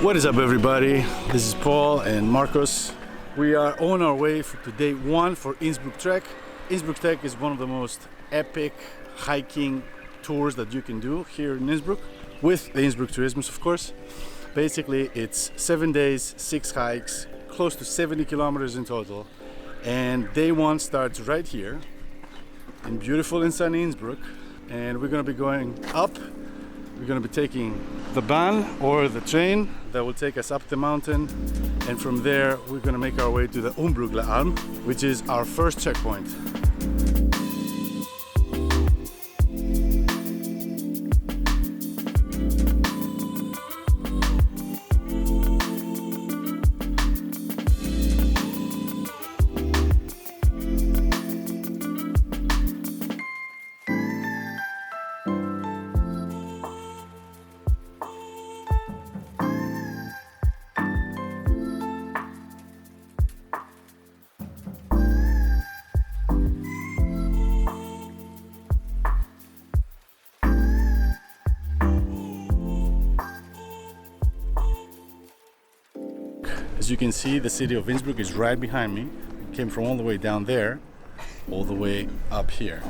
What is up, everybody? This is Paul and Marcos. We are on our way to day one for Innsbruck Trek. Innsbruck Trek is one of the most epic hiking tours that you can do here in Innsbruck, with the Innsbruck Tourism, of course. Basically, it's 7 days, 6 hikes, close to 70 kilometers in total. And day one starts right here in beautiful and sunny Innsbruck. And we're going to be going up. We're going to be taking the van or the train that will take us up the mountain, and from there we're going to make our way to the Innsbruck Alps, which is our first checkpoint. As you can see, the city of Innsbruck is right behind me. We came from all the way down there, all the way up here.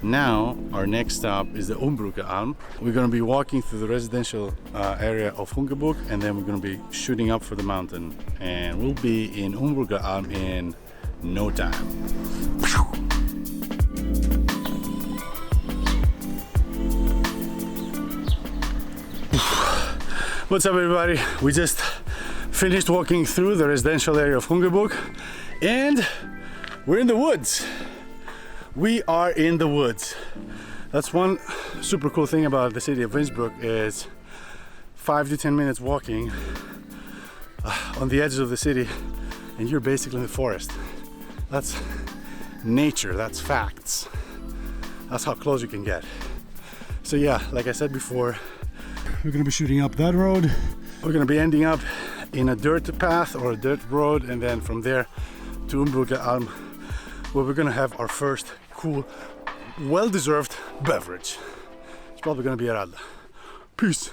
Now, our next stop is the Innsbruck Alps. We're going to be walking through the residential area of Innsbruck, and then we're going to be shooting up for the mountain. And we'll be in Innsbruck Alps in no time. What's up, everybody? We just finished walking through the residential area of Innsbruck, and we're in the woods. We are in the woods. That's one super cool thing about the city of Innsbruck, is 5 to 10 minutes walking on the edges of the city, and you're basically in the forest. That's nature, that's facts. That's how close you can get. So yeah, like I said before, we're gonna be shooting up that road. We're gonna be ending up in a dirt path or a dirt road, and then from there to Innsbruck Alps, where we're gonna have our first cool, well-deserved beverage. It's probably gonna be a radler. Peace.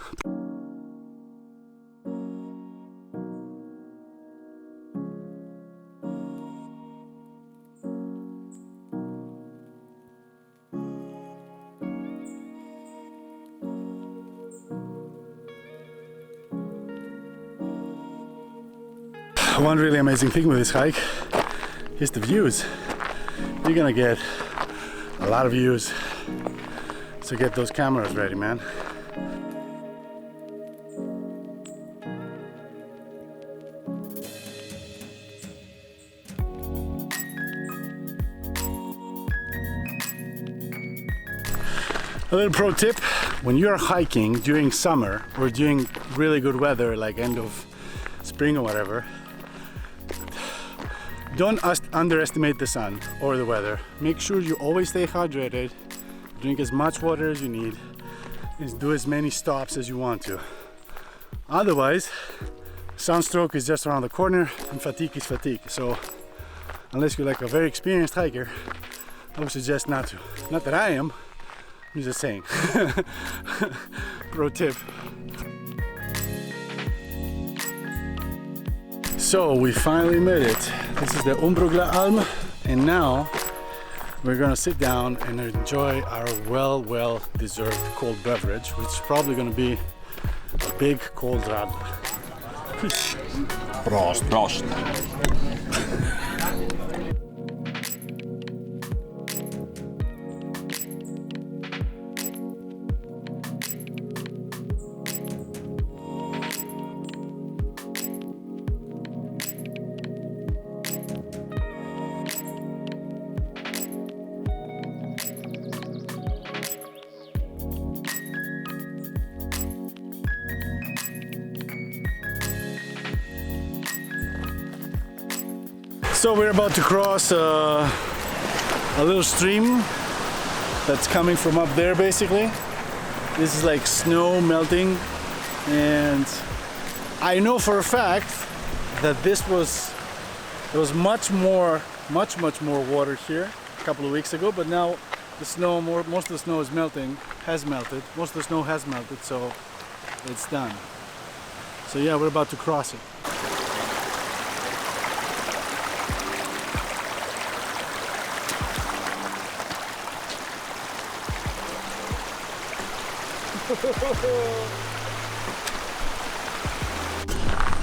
One really amazing thing with this hike is the views. You're gonna get a lot of views, so get those cameras ready, man. A little pro tip: when you're hiking during summer or during really good weather, like end of spring or whatever, don't underestimate the sun or the weather. Make sure you always stay hydrated, drink as much water as you need, and do as many stops as you want to. Otherwise, sunstroke is just around the corner and fatigue is fatigue. So unless you're like a very experienced hiker, I would suggest not to. Not that I am, I'm just saying. Pro tip. So we finally made it. This is the Innsbruck Alps, and now we're gonna sit down and enjoy our well-deserved cold beverage, which is probably gonna be a big cold radler. Peace. Prost. Prost. So we're about to cross a little stream that's coming from up there, basically. This is like snow melting, and I know for a fact that there was much more water here a couple of weeks ago, but now the snow, most of the snow has melted, most of the snow has melted, so it's done. So yeah, we're about to cross it.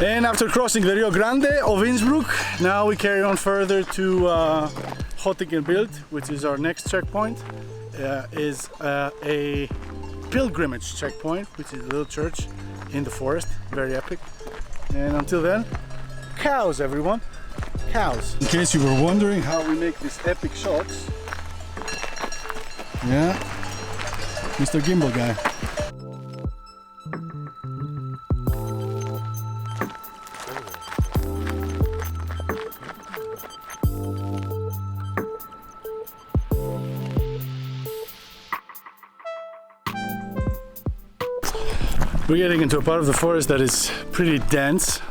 And after crossing the Rio Grande of Innsbruck, now we carry on further to Hottingenbild, which is our next checkpoint. Is a pilgrimage checkpoint, which is a little church in the forest, very epic. And until then, cows, everyone, cows. In case you were wondering how we make these epic shots, yeah, Mr. Gimbal guy. We're getting into a part of the forest that is pretty dense,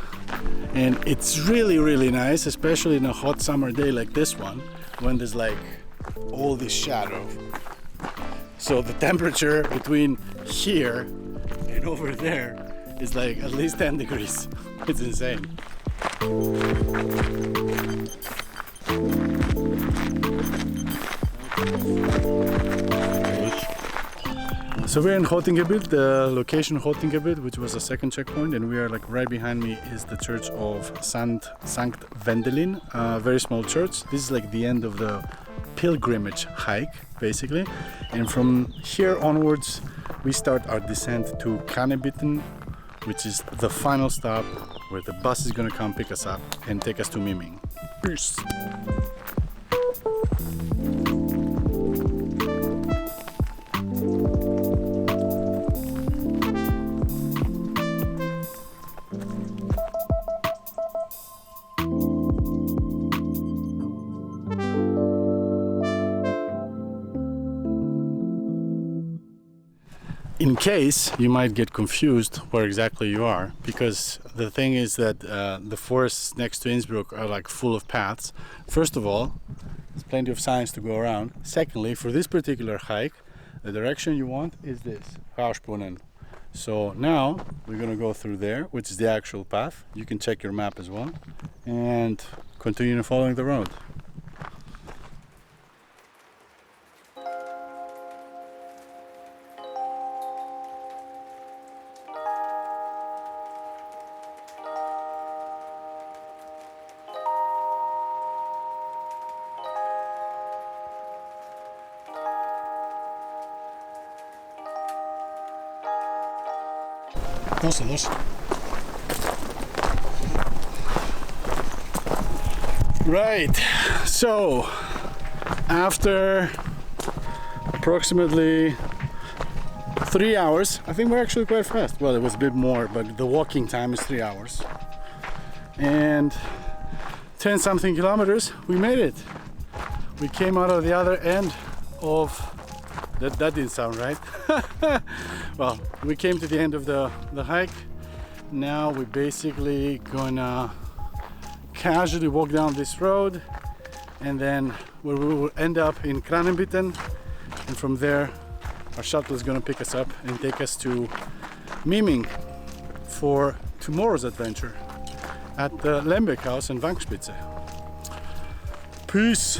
and it's really nice, especially in a hot summer day like this one, when there's like all this shadow. So the temperature between here and over there is like at least 10 degrees. It's insane. So we're in Hottingenbild, the location Hottingenbild, which was a second checkpoint, and we are like right behind me is the church of Sankt Wendelin, a very small church. This is like the end of the pilgrimage hike, basically. And from here onwards, we start our descent to Kannebitten, which is the final stop where the bus is gonna come pick us up and take us to Miming. Peace! In case you might get confused where exactly you are, because the thing is that the forests next to Innsbruck are like full of paths. First of all, there's plenty of signs to go around. Secondly, for this particular hike, the direction you want is this, Rauspunnen. So now we're gonna go through there, which is the actual path. You can check your map as well and continue following the road. Right, so after approximately 3 hours, I think we're actually quite fast. Well, it was a bit more, but the walking time is 3 hours. And 10 something kilometers, we made it. We came out of the other end of that didn't sound right. Well, we came to the end of the hike. Now we're basically gonna casually walk down this road, and then we will end up in Kannebitten, and from there our shuttle is gonna pick us up and take us to Miming for tomorrow's adventure at the Lembeck House in Wangspitze. Peace!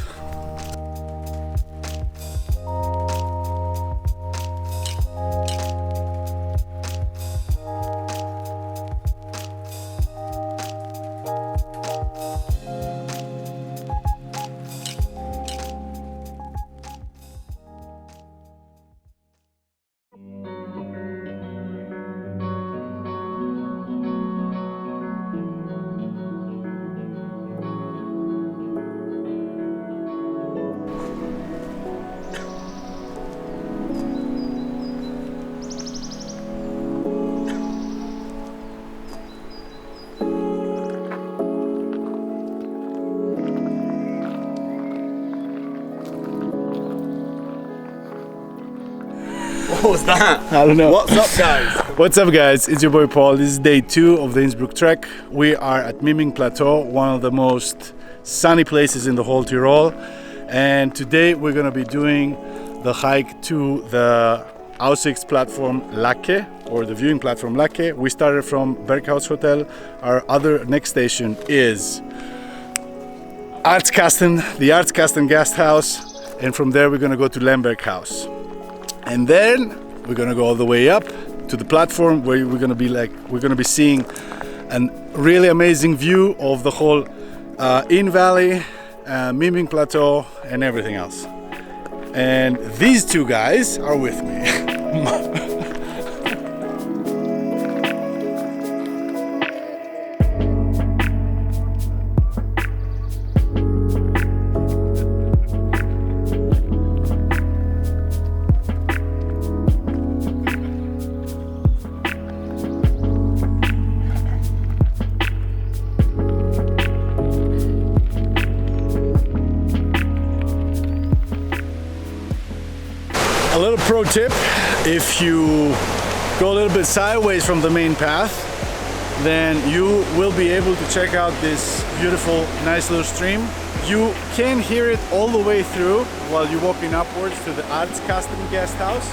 What was that? I don't know. What's up, guys? What's up, guys? It's your boy Paul. This is day 2 of the Innsbruck Trek. We are at Miming Plateau, one of the most sunny places in the whole Tyrol. And today we're going to be doing the hike to the Aussichts platform Lacke, or the viewing platform Lacke. We started from Berghaus Hotel. Our other next station is Arztkasten, the Arztkasten guest house, and from there we're gonna go to Lemberg House. And then we're gonna go all the way up to the platform where we're gonna be seeing a really amazing view of the whole Inn Valley, Miming Plateau, and everything else. And these two guys are with me. A little pro tip, if you go a little bit sideways from the main path, then you will be able to check out this beautiful, nice little stream. You can hear it all the way through while you're walking upwards to the Arztkasten guest house,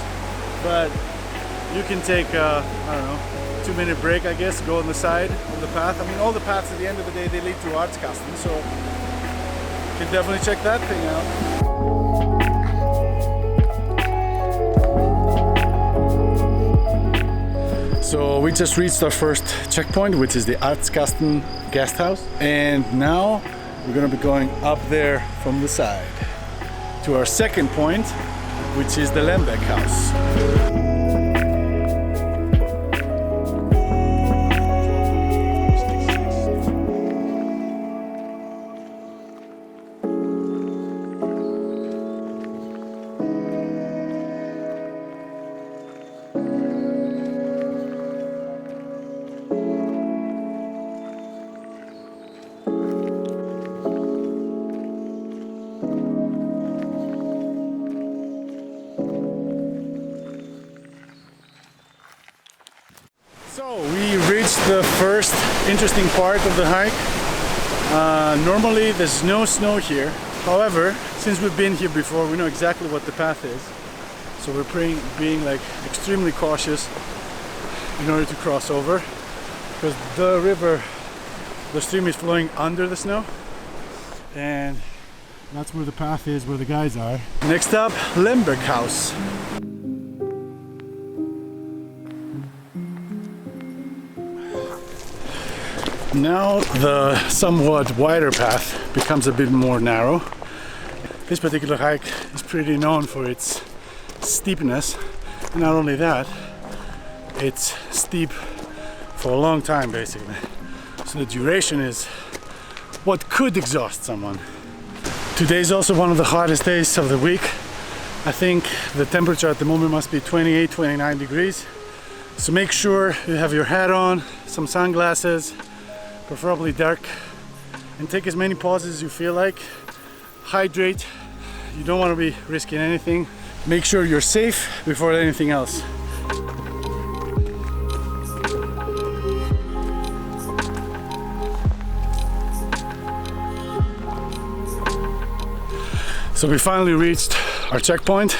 but you can take a, I don't know, 2-minute break, I guess, go on the side of the path. I mean, all the paths at the end of the day, they lead to Arztkasten, so you can definitely check that thing out. So we just reached our first checkpoint, which is the Arztkasten guest house. And now we're gonna be going up there from the side to our second point, which is the Lemberg house. So we reached the first interesting part of the hike. Normally there's no snow here. However, since we've been here before, we know exactly what the path is. So we're being like extremely cautious in order to cross over, because the river, the stream is flowing under the snow, and that's where the path is, where the guys are. Next up, Lemberg House. Now the somewhat wider path becomes a bit more narrow. This particular hike is pretty known for its steepness, and not only that, it's steep for a long time basically. So the duration is what could exhaust someone. Today is also one of the hottest days of the week. I think the temperature at the moment must be 28, 29 degrees. So make sure you have your hat on, some sunglasses, preferably dark, and take as many pauses as you feel like. Hydrate. You don't want to be risking anything. Make sure you're safe before anything else. So we finally reached our checkpoint,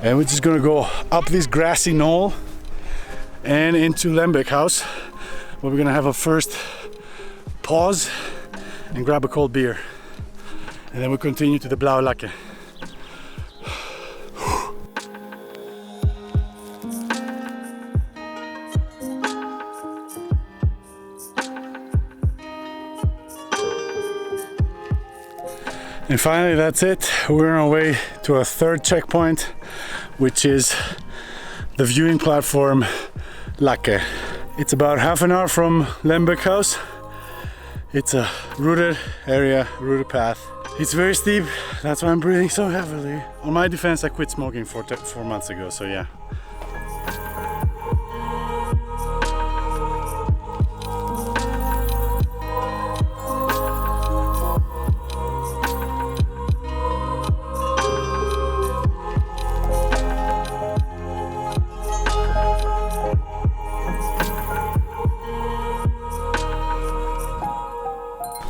and we're just gonna go up this grassy knoll and into Lemberg House, where we're gonna have a first pause and grab a cold beer, and then we'll continue to the Blaue Lacke. And finally, that's it. We're on our way to our third checkpoint, which is the viewing platform Lacke. It's about half an hour from Lemberg House. It's a rooted area, rooted path. It's very steep, that's why I'm breathing so heavily. On my defense, I quit smoking 4 months ago, so yeah.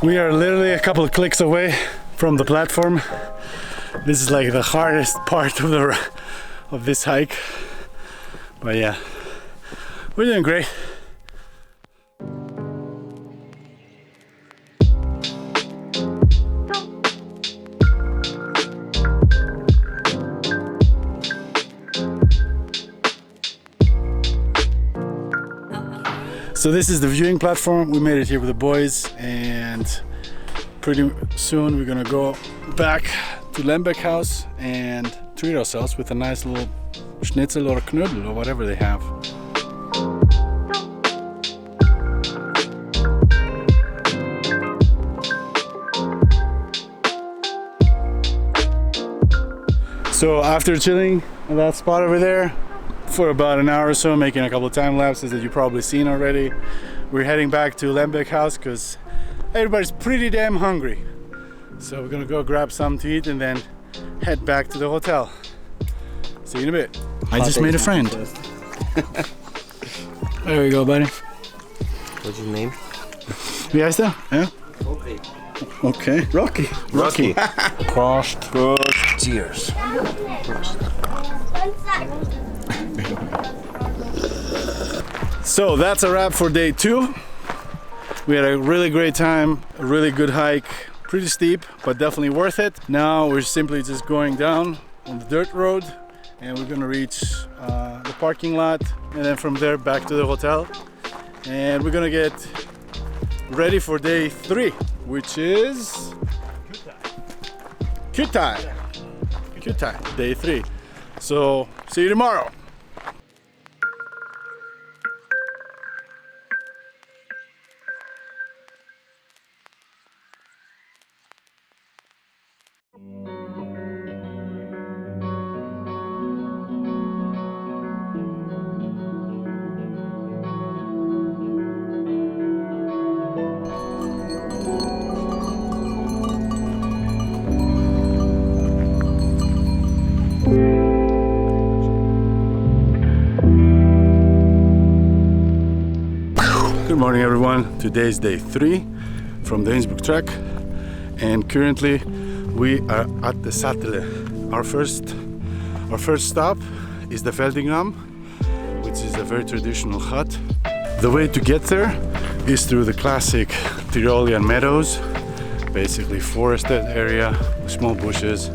We are literally a couple of clicks away from the platform. This is like the hardest part of this hike. But yeah, we're doing great. So this is the viewing platform. We made it here with the boys, and pretty soon we're gonna go back to Lembeck House and treat ourselves with a nice little schnitzel or knödel or whatever they have. So after chilling in that spot over there for about an hour or so, making a couple of time lapses that you've probably seen already, we're heading back to Lembeck House because everybody's pretty damn hungry. So we're gonna go grab something to eat and then head back to the hotel. See you in a bit. I just made a friend. There we go, buddy. What's his name? Wie heißt er? Ja? Okay. Okay. Rocky. Rocky. Prost. Prost. Cheers. So that's a wrap for day 2. We had a really great time, a really good hike, pretty steep, but definitely worth it. Now we're simply just going down on the dirt road and we're gonna reach the parking lot, and then from there back to the hotel. And we're gonna get ready for day 3, which is Kütai. Kütai, day 3. So see you tomorrow. Good morning everyone, today is day 3 from the Innsbruck Trek, and currently we are at the Sattel. Our first stop is the Feldingham, which is a very traditional hut. The way to get there is through the classic Tyrolean meadows, basically forested area, small bushes,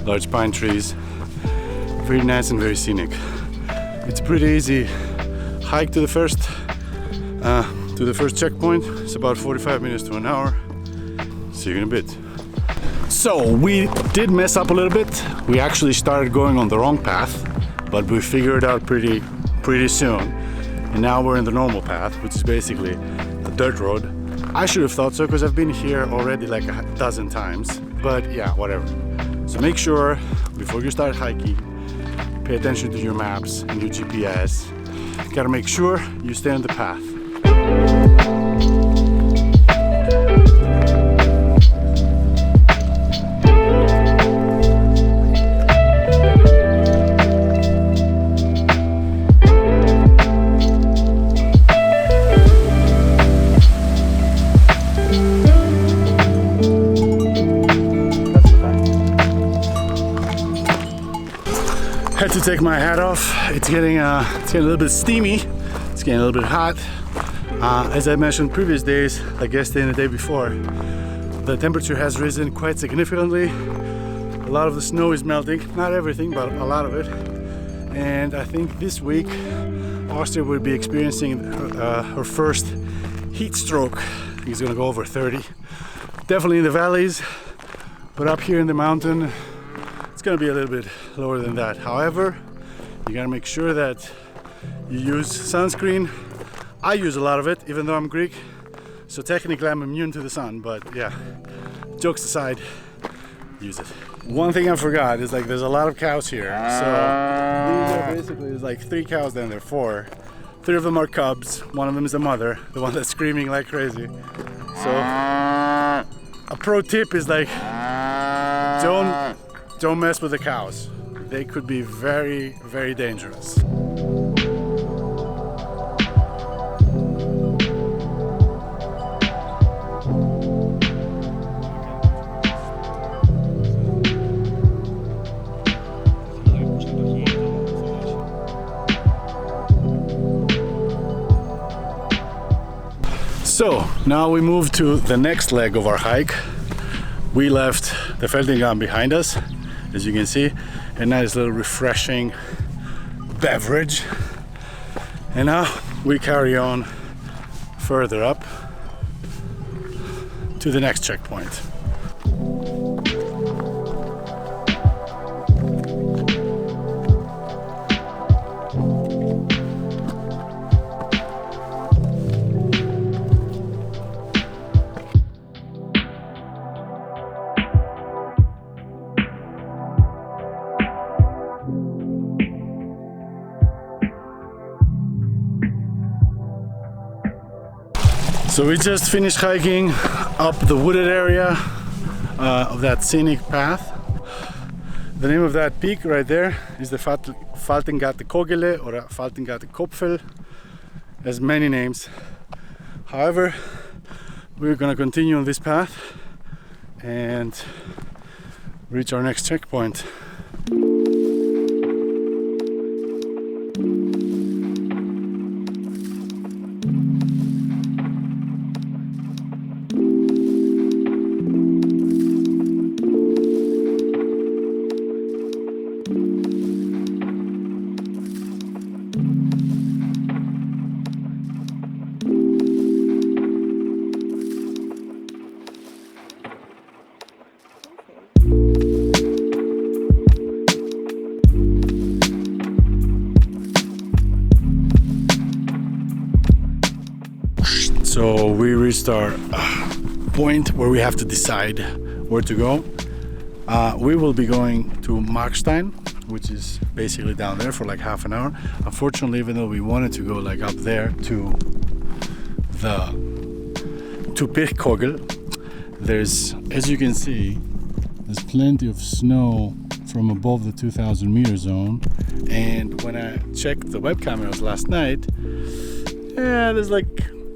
large pine trees, very nice and very scenic. It's a pretty easy hike to the first checkpoint. It's about 45 minutes to an hour. See you in a bit. So we did mess up a little bit. We actually started going on the wrong path, but we figured it out pretty soon. And now we're in the normal path, which is basically a dirt road. I should have thought so because I've been here already like a dozen times, but yeah, whatever. So make sure before you start hiking, pay attention to your maps and your GPS. You gotta make sure you stay on the path. Had to take my hat off. It's getting a little bit steamy. It's getting a little bit hot. As I mentioned previous days, like yesterday and the day before, the temperature has risen quite significantly. A lot of the snow is melting, not everything, but a lot of it. And I think this week Austria will be experiencing her first heat stroke. I think it's gonna go over 30. Definitely in the valleys, but up here in the mountain, it's gonna be a little bit lower than that. However, you gotta make sure that you use sunscreen. I use a lot of it, even though I'm Greek, so technically I'm immune to the sun, but yeah, jokes aside, use it. One thing I forgot is like there's a lot of cows here. So these are basically, there's like 3 cows down there, 4. 3 of them are cubs, one of them is the mother, the one that's screaming like crazy. So a pro tip is like, don't mess with the cows. They could be very, very dangerous. So now we move to the next leg of our hike. We left the Feldingham behind us, as you can see, a nice little refreshing beverage. And now we carry on further up to the next checkpoint. So we just finished hiking up the wooded area of that scenic path. The name of that peak right there is the Faltengate Kogele or Faltengate Kopfel. It has many names. However, we're gonna continue on this path and reach our next checkpoint. So we reached our point where we have to decide where to go. We will be going to Markstein, which is basically down there for like half an hour. Unfortunately, even though we wanted to go like up there to Birkkogel, there's, as you can see, there's plenty of snow from above the 2,000 meter zone. And when I checked the web cameras last night, yeah, there's like,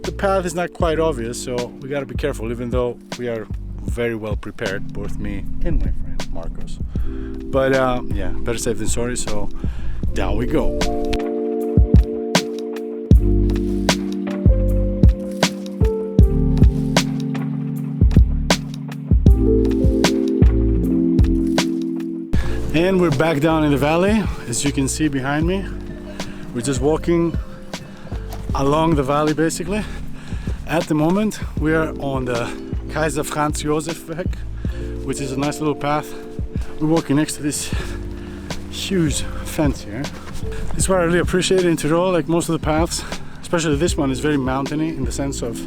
the path is not quite obvious, so we got to be careful, even though we are very well prepared, both me and my friend Marcos. But yeah, better safe than sorry, so down we go. And we're back down in the valley, as you can see behind me. We're just walking along the valley basically. At the moment we are on the Kaiser Franz Josef Weg, which is a nice little path. We're walking next to this huge fence here. This is what I really appreciate in Tyrol. Like most of the paths, especially this one, is very mountainy in the sense of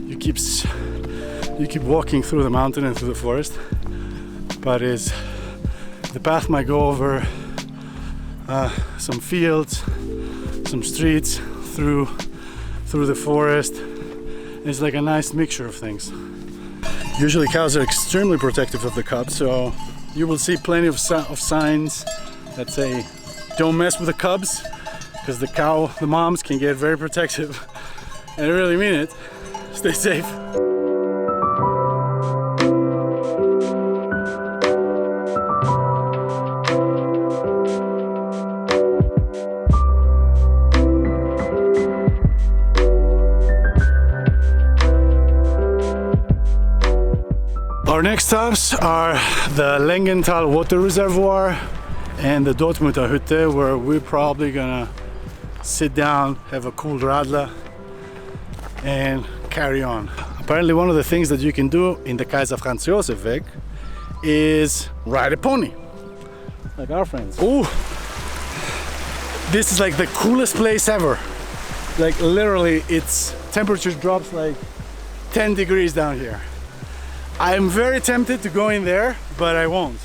you keep walking through the mountain and through the forest, but the path might go over some fields, some streets, through the forest. It's like a nice mixture of things. Usually cows are extremely protective of the cubs, so you will see plenty of signs that say don't mess with the cubs, because the moms can get very protective. And I really mean it. Stay safe. Our next stops are the Lengenthal water reservoir and the Dortmunder Hütte, where we're probably gonna sit down, have a cool radler and carry on. Apparently one of the things that you can do in the Kaiser Franz Josef Weg is ride a pony, like our friends. Oh, this is like the coolest place ever. Like literally, its temperature drops like 10 degrees down here. I'm very tempted to go in there, but I won't.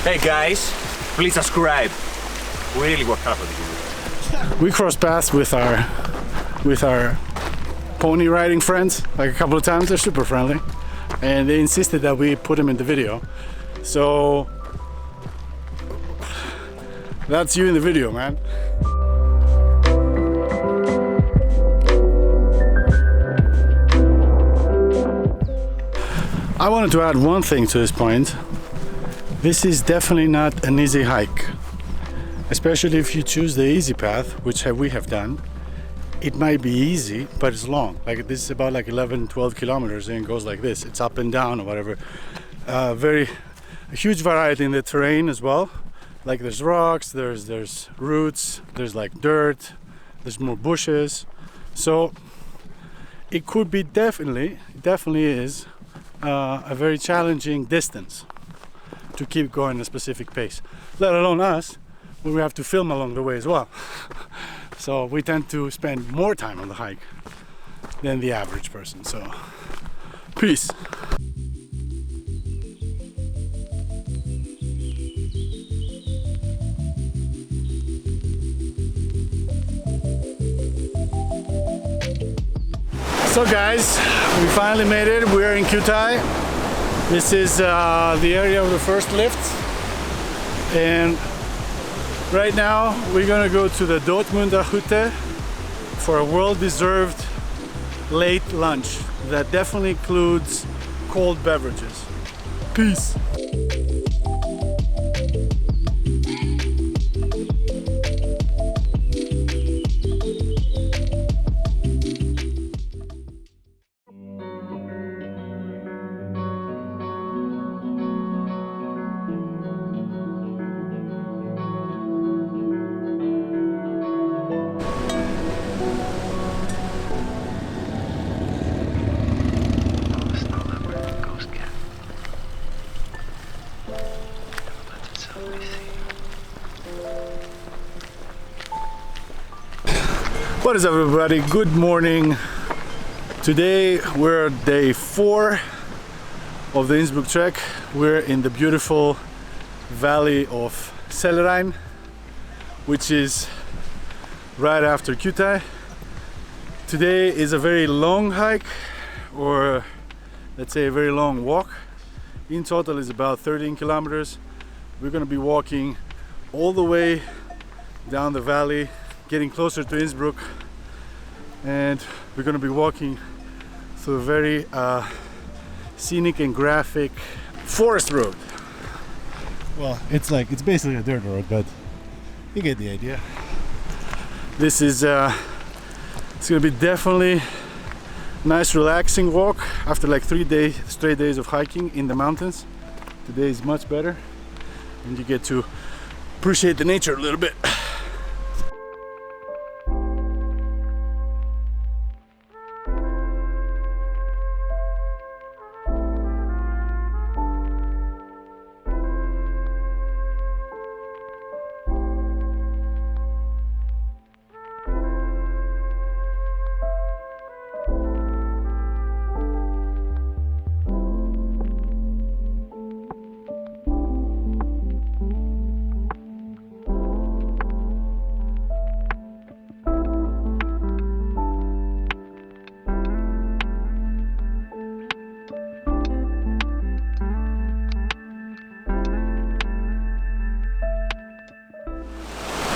Hey guys, please subscribe. We really work hard for this. We crossed paths with our pony riding friends like a couple of times. They're super friendly, and they insisted that we put them in the video. So that's you in the video, man. I wanted to add one thing to this point. This is definitely not an easy hike. especially if you choose the easy path, which we have done. It might be easy, but it's long. Like this is about like 11-12 kilometers, and it goes like this. It's up and down or whatever. A huge variety in the terrain as well. Like there's rocks, there's roots, there's like dirt, there's more bushes. So it could be definitely is a very challenging distance to keep going a specific pace. Let alone us, when we have to film along the way as well. So we tend to spend more time on the hike than the average person. So peace. So guys, we finally made it. We're in Kütai. This is the area of the first lift, and right now we're gonna go to the Dortmunder Hütte for a well-deserved late lunch that definitely includes cold beverages. Peace. What is up, everybody? Good morning. Today we're day 4 of the Innsbruck Trek. We're in the beautiful valley of Sellerein, which is right after Kütai. Today is a very long hike, or let's say a very long walk. In total is about 13 kilometers. We're going to be walking all the way down the valley, getting closer to Innsbruck, and we're going to be walking through a very scenic and graphic forest road. Well, it's basically a dirt road, but you get the idea. This is it's going to be definitely a nice relaxing walk after like 3 straight days of hiking in the mountains. Today is much better, and you get to appreciate the nature a little bit.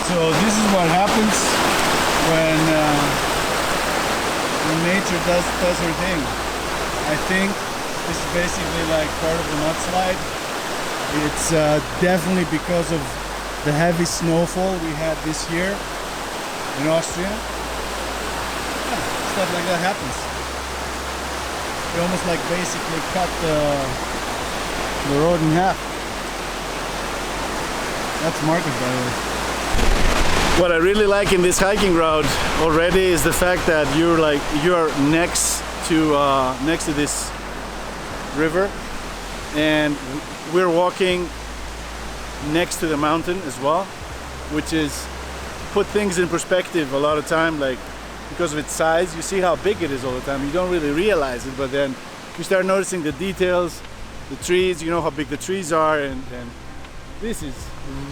So this is what happens when nature does her thing. I think this is basically like part of the mudslide. It's definitely because of the heavy snowfall we had this year in Austria. Yeah, stuff like that happens. We almost like basically cut the road in half. That's Marcus, by the way. What I really like in this hiking route already is the fact that you're next to this river, and we're walking next to the mountain as well, which is put things in perspective a lot of time. Like, because of its size, you see how big it is all the time. You don't really realize it, but then you start noticing the details, the trees. You know how big the trees are, and this is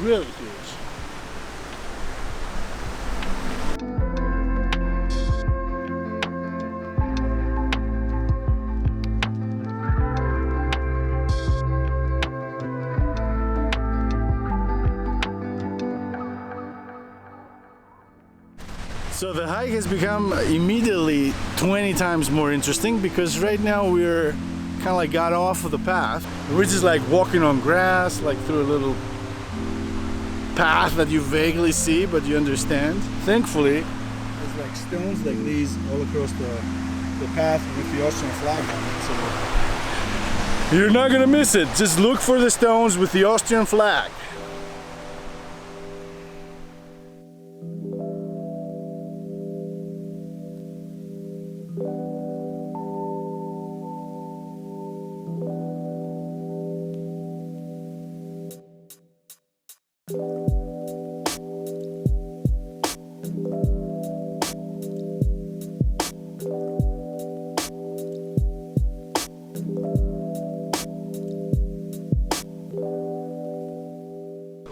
really huge. So the hike has become immediately 20 times more interesting, because right now we're kind of like got off of the path. We're just like walking on grass, like through a little path that you vaguely see, but you understand. Thankfully, there's like stones like these all across the path with the Austrian flag on it. So you're not gonna miss it. Just look for the stones with the Austrian flag.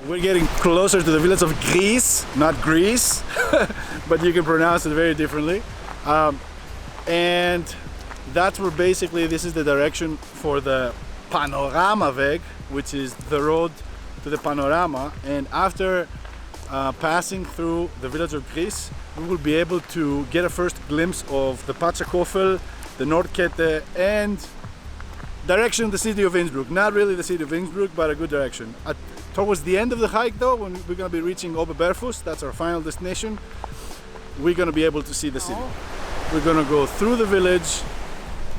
We're getting closer to the village of Greece, not Greece, but you can pronounce it very differently. And that's where basically this is the direction for the Panoramaweg, which is the road to the panorama. And after passing through the village of Greece, we will be able to get a first glimpse of the Patsakofel, the Nordkette, and direction the city of Innsbruck. Not really the city of Innsbruck, but a good direction. Towards the end of the hike though, when we're going to be reaching Oberberfuss, that's our final destination, we're going to be able to see the city. We're going to go through the village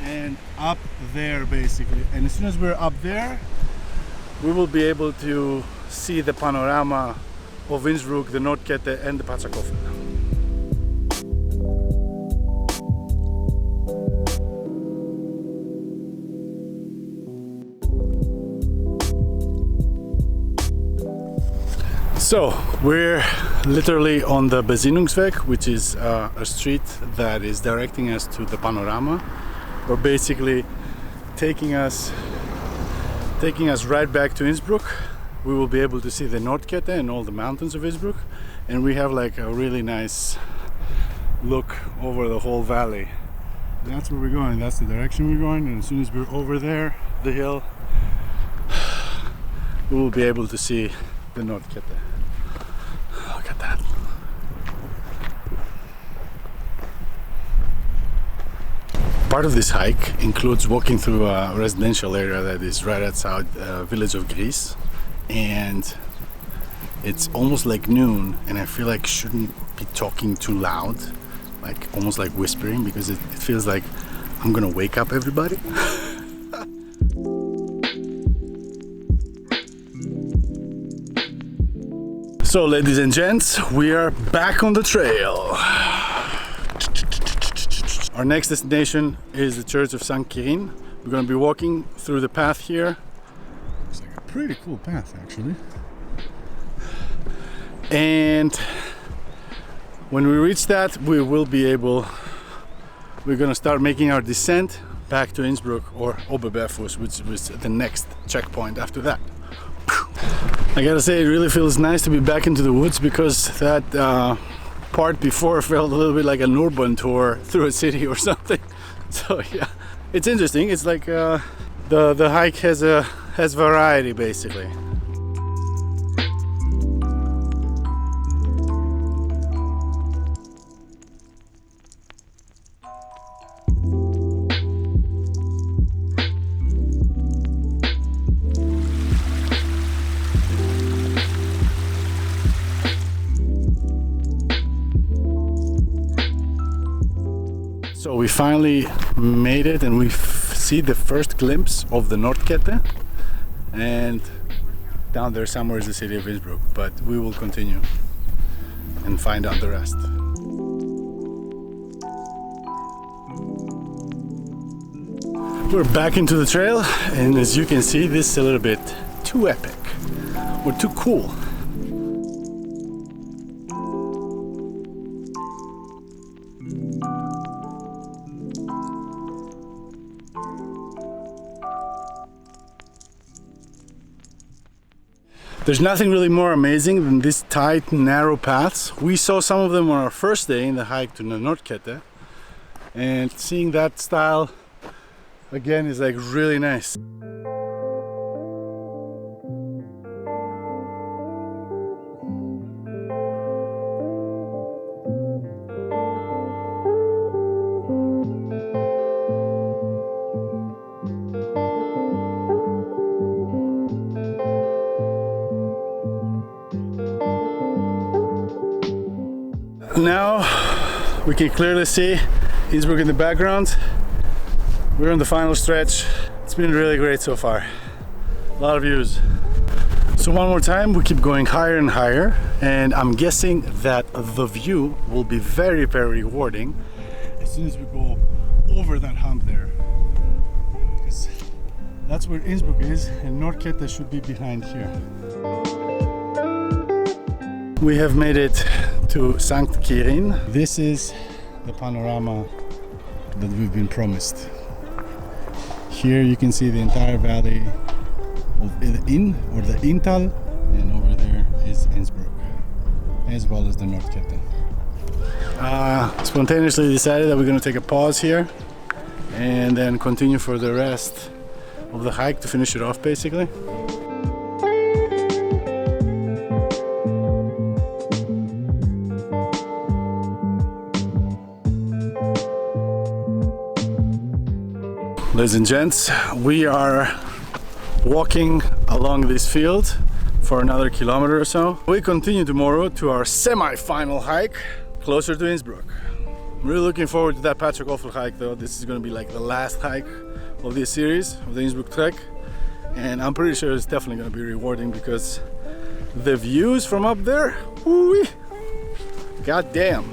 and up there basically. And as soon as we're up there, we will be able to see the panorama of Innsbruck, the Nordkette and the Patsakofel. So we're literally on the Besinnungsweg, which is a street that is directing us to the panorama, or basically taking us right back to Innsbruck. We will be able to see the Nordkette and all the mountains of Innsbruck, and we have like a really nice look over the whole valley. And that's where we're going, that's the direction we're going, and as soon as we're over there, the hill, we will be able to see the Nordkette. Look at that. Part of this hike includes walking through a residential area that is right outside the village of Greece, and it's almost like noon, and I feel like shouldn't be talking too loud, like almost like whispering, because it feels like I'm gonna wake up everybody. So ladies and gents, we are back on the trail. Our next destination is the Church of St. Quirin. We're going to be walking through the path here. Looks like a pretty cool path actually. And when we reach that, we're going to start making our descent back to Innsbruck or Oberberfuss, which was the next checkpoint after that. I gotta say, it really feels nice to be back into the woods, because that part before felt a little bit like an urban tour through a city or something. So yeah, it's interesting. It's like the hike has variety basically. So we finally made it, and we see the first glimpse of the Nordkette, and down there somewhere is the city of Innsbruck, but we will continue and find out the rest. We're back into the trail, and as you can see, this is a little bit too epic or too cool. There's nothing really more amazing than these tight, narrow paths. We saw some of them on our first day in the hike to the Nordkette, and seeing that style again is like really nice. now we can clearly see Innsbruck in the background. We're on the final stretch. It's been really great so far. A lot of views. So one more time, we keep going higher and higher, and I'm guessing that the view will be very, very rewarding as soon as we go over that hump there. Because that's where Innsbruck is, and Nordkette should be behind here. We have made it to St. Quirin. This is the panorama that we've been promised. Here you can see the entire valley of the Inn or the Inntal, and over there is Innsbruck, as well as the Nordkette. Spontaneously decided that we're going to take a pause here and then continue for the rest of the hike to finish it off basically. Ladies and gents, we are walking along this field for another kilometer or so. We continue tomorrow to our semi-final hike closer to Innsbruck. I'm really looking forward to that picturesque hike though. This is going to be like the last hike of this series of the Innsbruck Trek, and I'm pretty sure it's definitely going to be rewarding because the views from up there, woo-wee, god damn.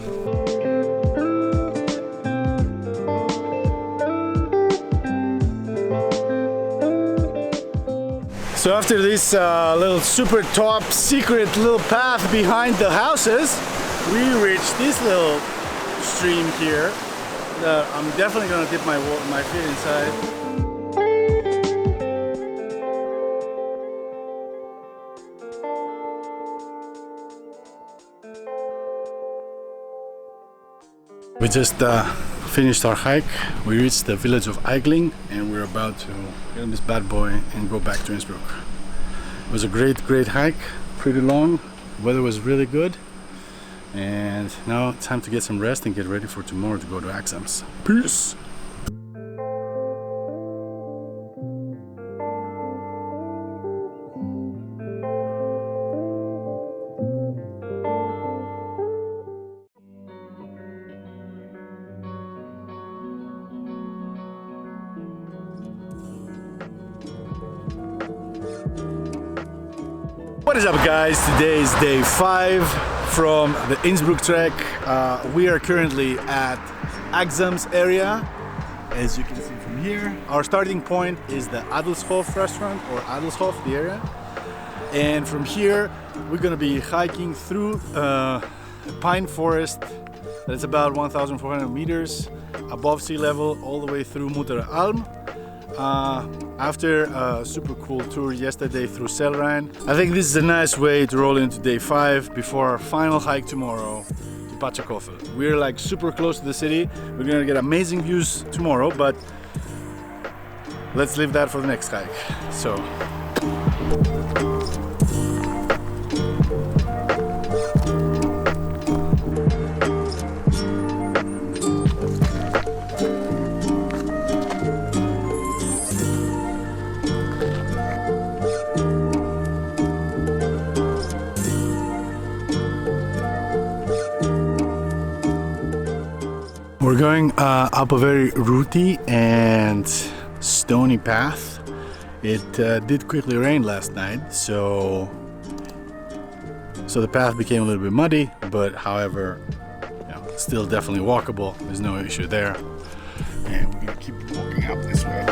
So after this little super top secret little path behind the houses, we reached this little stream here. I'm definitely gonna dip my feet inside. We just finished our hike. We reached the village of Eigling and we're about to get on this bad boy and go back to Innsbruck. It was a great hike, pretty long. The weather was really good, and now it's time to get some rest and get ready for tomorrow to go to exams. Peace! What is up guys, today is day 5 from the Innsbruck Trek. We are currently at Exams area, as you can see from here. Our starting point is the Adelshof restaurant, or Adelshof, the area. And from here we're going to be hiking through a pine forest that is about 1,400 meters above sea level all the way through Mutter Alm. After a super cool tour yesterday through Selrhein, I think this is a nice way to roll into day 5 before our final hike tomorrow to Pacakofel. We're like super close to the city. We're gonna get amazing views tomorrow, but let's leave that for the next hike. So. We're going up a very rooty and stony path. It did quickly rain last night, so the path became a little bit muddy, but however, still definitely walkable. There's no issue there. And we're gonna keep walking up this way.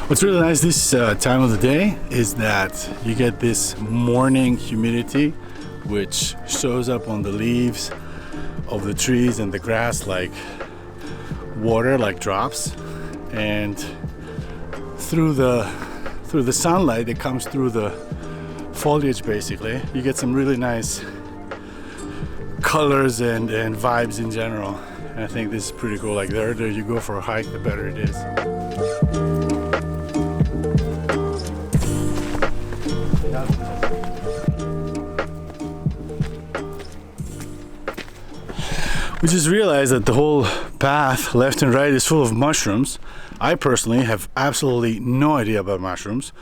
What's really nice this time of the day is that you get this morning humidity which shows up on the leaves of the trees and the grass like water, like drops, and through the sunlight that comes through the foliage basically you get some really nice colors and vibes in general, and I think this is pretty cool. Like the earlier you go for a hike, the better it is. We just realized that the whole path left and right is full of mushrooms. I personally have absolutely no idea about mushrooms,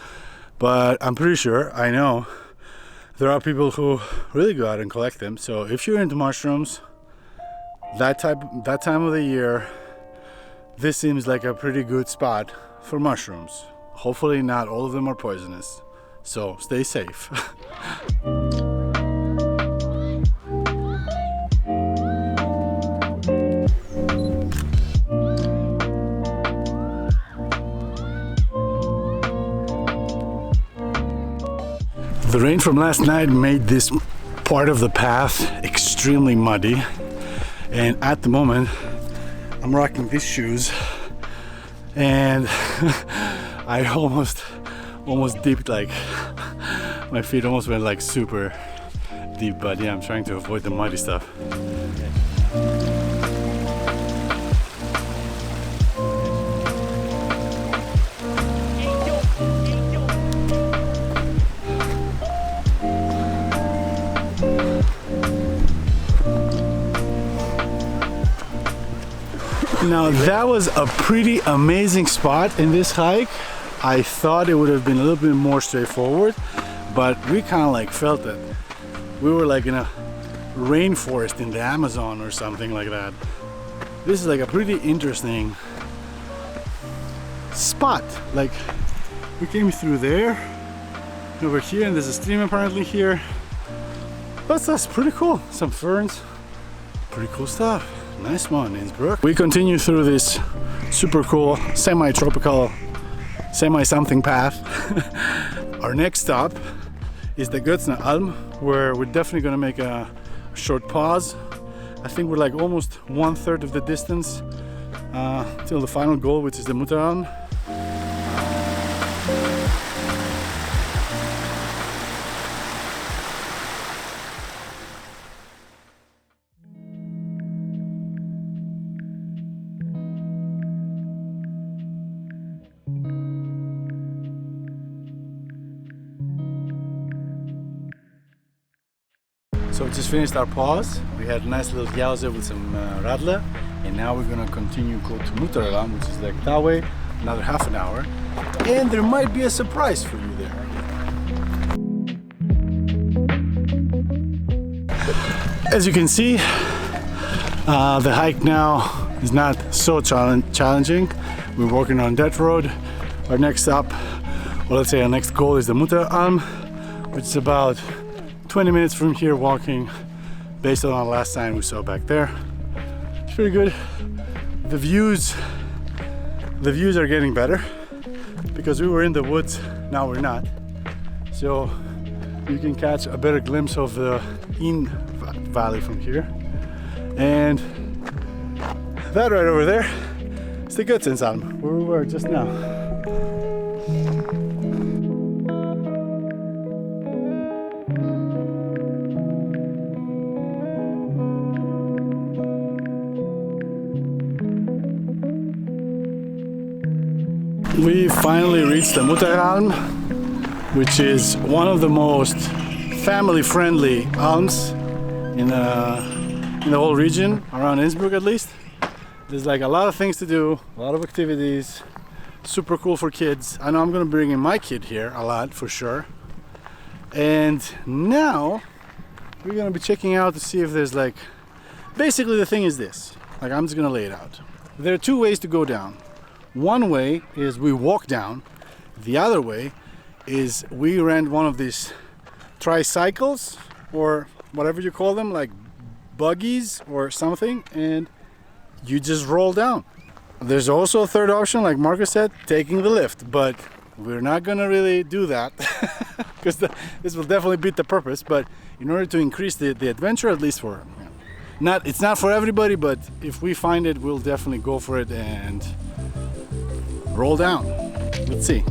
but I'm pretty sure, I know, there are people who really go out and collect them. So if you're into mushrooms, that time of the year, this seems like a pretty good spot for mushrooms. Hopefully not all of them are poisonous, so stay safe. The rain from last night made this part of the path extremely muddy, and at the moment I'm rocking these shoes and I almost dipped, like my feet almost went like super deep, but yeah, I'm trying to avoid the muddy stuff. Now that was a pretty amazing spot in this hike. I thought it would have been a little bit more straightforward, but we kind of like felt that we were like in a rainforest in the Amazon or something like that. This is like a pretty interesting spot. Like we came through there, over here, and there's a stream apparently here. That's pretty cool. Some ferns, pretty cool stuff. Nice one, Innsbruck. We continue through this super cool, semi-tropical, semi-something path. Our next stop is the Alm, where we're definitely gonna make a short pause. I think we're like almost 1/3 of the distance till the final goal, which is the Mutteralm. So we just finished our pause. We had a nice little jause with some radler, and now we're gonna continue go to Mutteralm, which is like that way, another half an hour. And there might be a surprise for you there. As you can see, the hike now is not so challenging. We're walking on that road. Our next stop, well, let's say our next goal is the Mutteralm, which is about 20 minutes from here walking, based on our last sign we saw back there. It's pretty good. The views are getting better because we were in the woods, now we're not. So you can catch a better glimpse of the Inn Valley from here. And that right over there is the Alm, where we were just now. We finally reached the Mutteralm, which is one of the most family-friendly alms in the whole region, around Innsbruck at least. There's like a lot of things to do, a lot of activities, super cool for kids. I know I'm gonna bring in my kid here a lot for sure. And now we're gonna be checking out to see if there's like, basically the thing is this, like I'm just gonna lay it out. There are two ways to go down. One way is we walk down, the other way is we rent one of these tricycles or whatever you call them, like buggies or something, and you just roll down. There's also a third option, like Marcus said, taking the lift, but we're not gonna really do that because this will definitely beat the purpose. But in order to increase the adventure, at least for it's not for everybody, but if we find it, we'll definitely go for it and roll down. Let's see.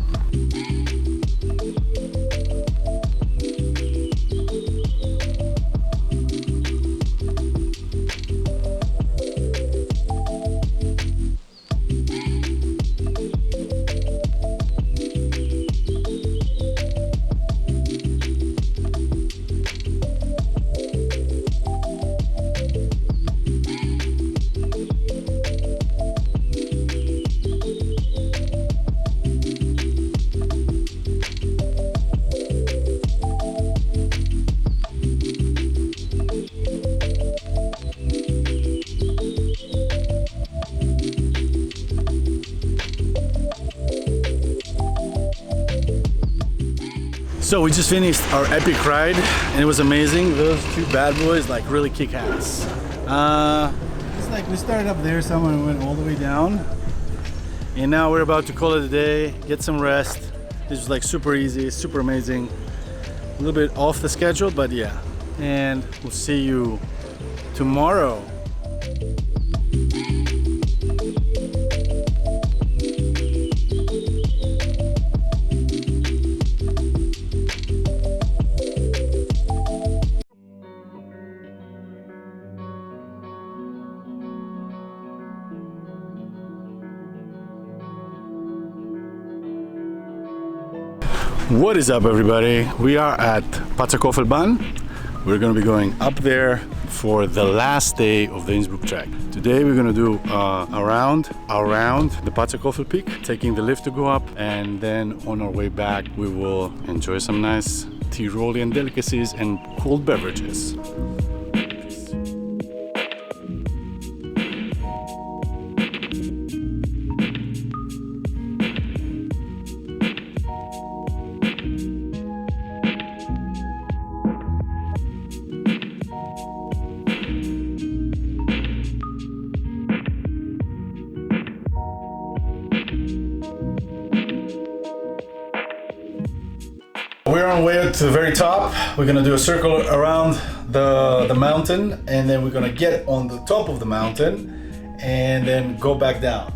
So we just finished our epic ride and it was amazing. Those two bad boys like really kick ass. It's like we started up there somewhere and went all the way down. And now we're about to call it a day, get some rest. This was like super easy, super amazing. A little bit off the schedule, but yeah. And we'll see you tomorrow. What is up, everybody? We are at Pacakoffelbahn. We're going to be going up there for the last day of the Innsbruck Trek. Today we're going to do around the Pacakofel peak, taking the lift to go up, and then on our way back we will enjoy some nice Tyrolean delicacies and cold beverages. We're on our way to the very top. We're gonna do a circle around the mountain, and then we're gonna get on the top of the mountain and then go back down.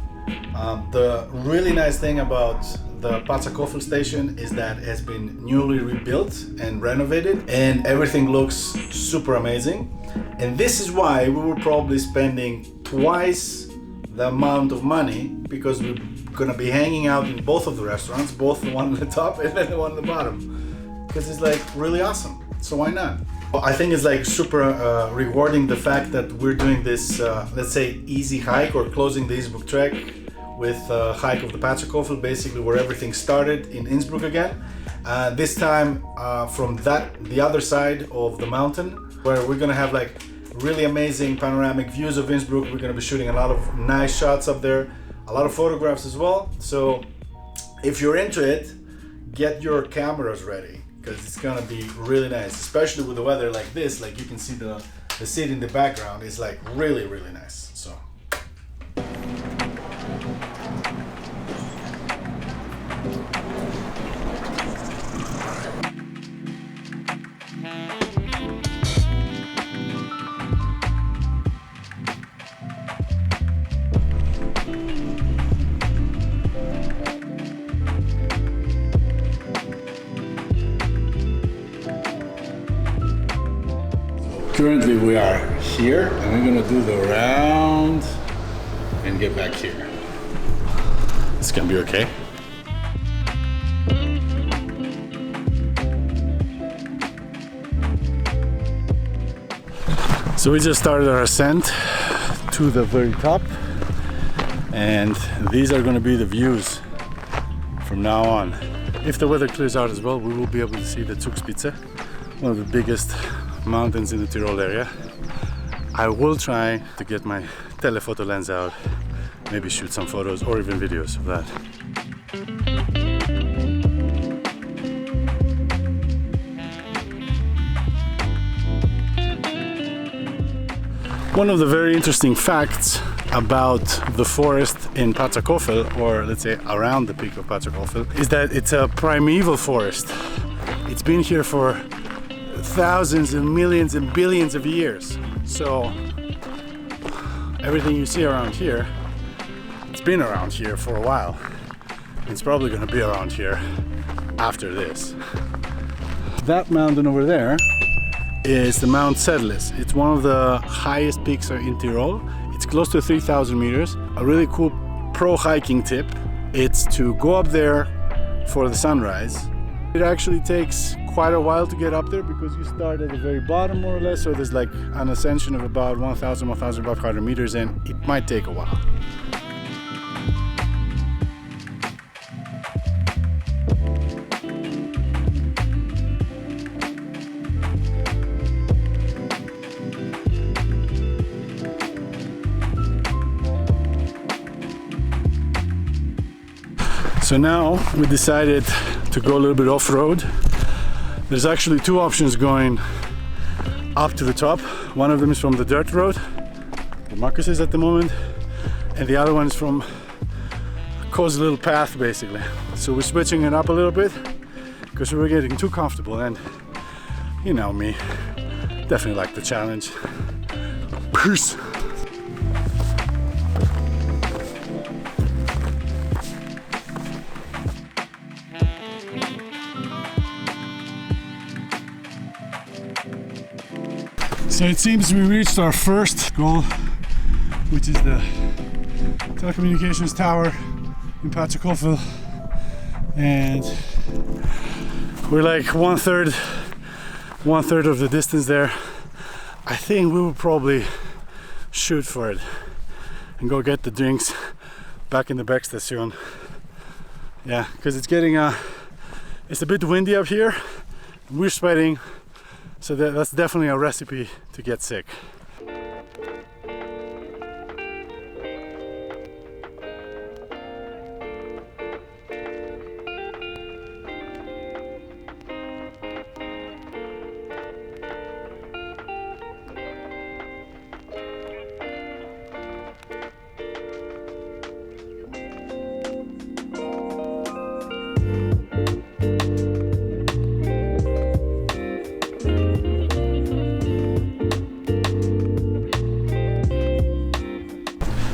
The really nice thing about the Pacakofel station is that it has been newly rebuilt and renovated, and everything looks super amazing. And this is why we were probably spending twice the amount of money, because we're gonna be hanging out in both of the restaurants, both the one at the top and then the one at the bottom, because it's like really awesome. So why not? I think it's like super rewarding the fact that we're doing this, let's say, easy hike, or closing the Innsbruck Trek with a hike of the Pacakofel, basically where everything started in Innsbruck again. This time from the other side of the mountain, where we're gonna have like really amazing panoramic views of Innsbruck. We're gonna be shooting a lot of nice shots up there, a lot of photographs as well. So if you're into it, get your cameras ready, because it's gonna be really nice, especially with the weather like this. Like you can see the city in the background is like really, really nice. So. Currently we are here, and we're gonna do the round and get back here. It's gonna be okay. So we just started our ascent to the very top, and these are gonna be the views from now on. If the weather clears out as well, we will be able to see the Zugspitze, one of the biggest mountains in the Tyrol area. I will try to get my telephoto lens out, maybe shoot some photos or even videos of that. One of the very interesting facts about the forest in Pacakofel, or let's say around the peak of Pacakofel, is that it's a primeval forest. It's been here for thousands and millions and billions of years. So everything you see around here, it's been around here for a while. It's probably going to be around here after this. That mountain over there is the Mount Sedlis. It's one of the highest peaks in Tyrol. It's close to 3,000 meters. A really cool pro hiking tip, it's to go up there for the sunrise. It actually takes quite a while to get up there, because you start at the very bottom more or less, so there's like an ascension of about 1,500 meters, and it might take a while. So now we decided to go a little bit off-road. There's actually two options going up to the top. One of them is from the dirt road, where Marcus is at the moment, and the other one is from a cozy little path basically. So we're switching it up a little bit because we were getting too comfortable, and you know me, definitely like the challenge. Peace. So it seems we reached our first goal, which is the telecommunications tower in Patrickhoffel, and we're like one third of the distance there. I think we will probably shoot for it and go get the drinks back in the backstation. Yeah, because it's getting it's a bit windy up here. We're sweating. So that's definitely a recipe to get sick.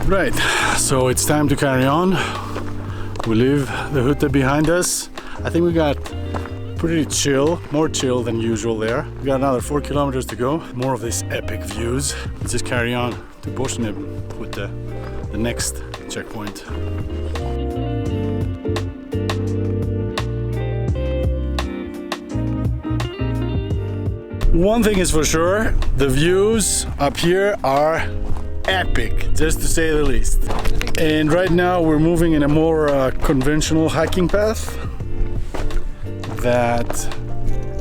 Right, so it's time to carry on. We leave the Hütte behind us. I think we got pretty chill, more chill than usual there. We got another 4 kilometers to go. More of these epic views. Let's just carry on to Hütte, the next checkpoint. One thing is for sure, the views up here are epic, just to say the least. And right now we're moving in a more conventional hiking path that,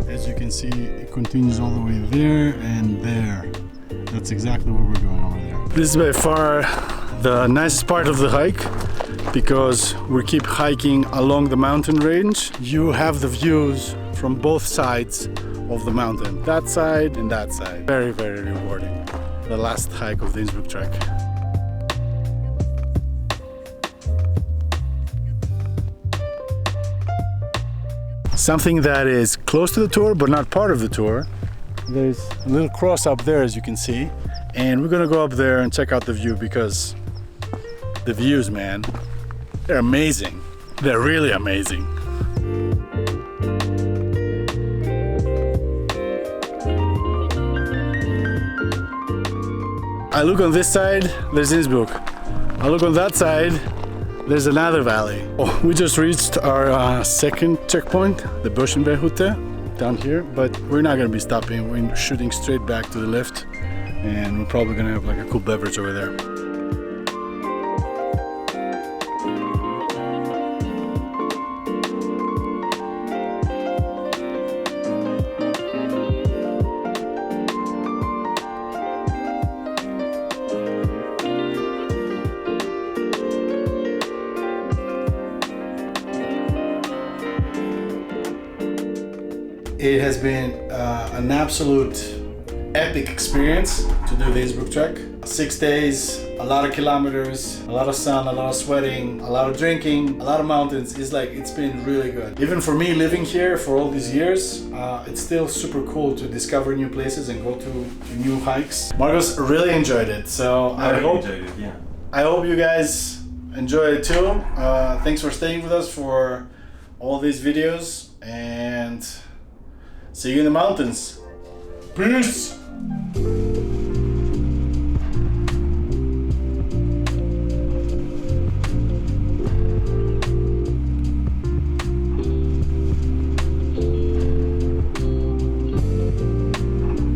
as you can see, it continues all the way there and there. That's exactly where we're going over there. This is by far the nicest part of the hike because we keep hiking along the mountain range. You have the views from both sides of the mountain, that side and that side. Very, very rewarding. The last hike of the Innsbruck Trek. Something that is close to the tour but not part of the tour. There's a little cross up there, as you can see, and we're gonna go up there and check out the view because the views, man, they're amazing. They're really amazing. I look on this side, there's Innsbruck. I look on that side, there's another valley. Oh, we just reached our second checkpoint, the Hütte, down here, but we're not gonna be stopping. We're shooting straight back to the left, and we're probably gonna have like a cool beverage over there. It has been an absolute epic experience to do the Innsbruck Trek. 6 days, a lot of kilometers, a lot of sun, a lot of sweating, a lot of drinking, a lot of mountains. It's been really good. Even for me living here for all these years, it's still super cool to discover new places and go to new hikes. Marcos really enjoyed it, so I hope you guys enjoy it too. Thanks for staying with us for all these videos, and see you in the mountains. Peace!